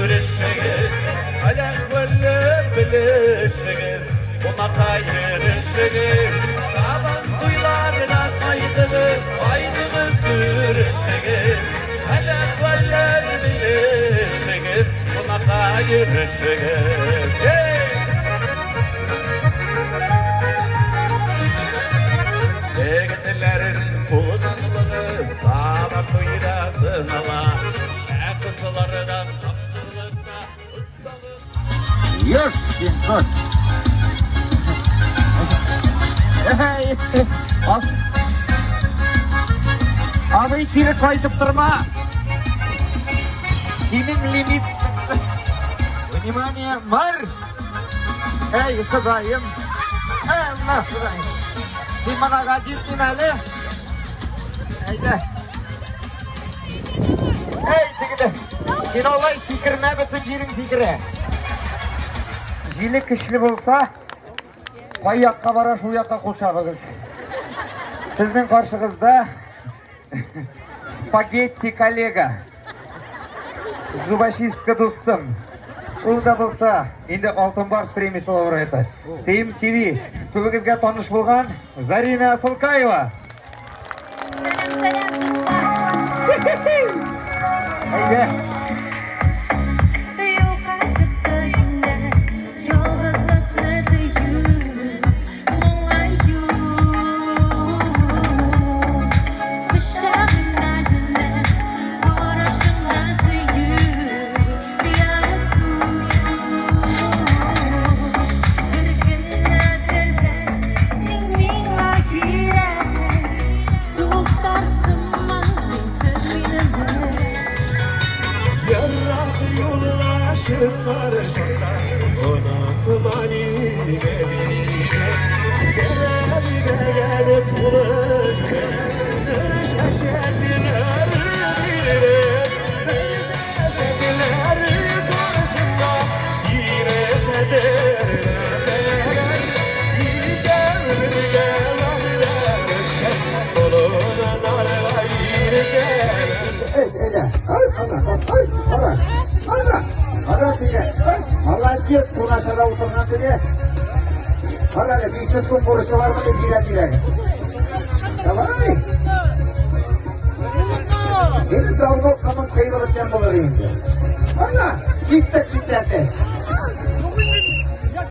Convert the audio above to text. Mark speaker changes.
Speaker 1: görüşürüz. Alakvelle bilişiriz. Ona kayırışırız. Aman duylarla aydınız. Aydınız görüşürüz. Alakvelle bilişiriz. Ona kayırışırız. Egetilerin kullanılını sağla koyulasın ama kızılardan kaptırlıkta ıskalı.
Speaker 2: Yok, dur. Al. Abi içeri koyup durma. Kimin limit? Внимание, марш! Ey kızayım. Allah kızayım. Sen bana gacittin Ali. Haydi. Hey tigide. Sen olay sikirme bütün yerin sikire. Jili kışlı bolsa koy yakka bara şu yakka kul çabıgız. Sizin karşınızda spagetti kollega. Zubashistка dostum. Ул да болса, инде Алтын Барс премиясы лауреаты. Тим ТВ көбігізге таныш болған Зарина Асылкаева. Haydi. Herkes konuşada oturmak diye. Hala bir ses konuşu var mı diye. Tamam mı? Deniz davul kaman kayılırken bularıyım. Hala gitti.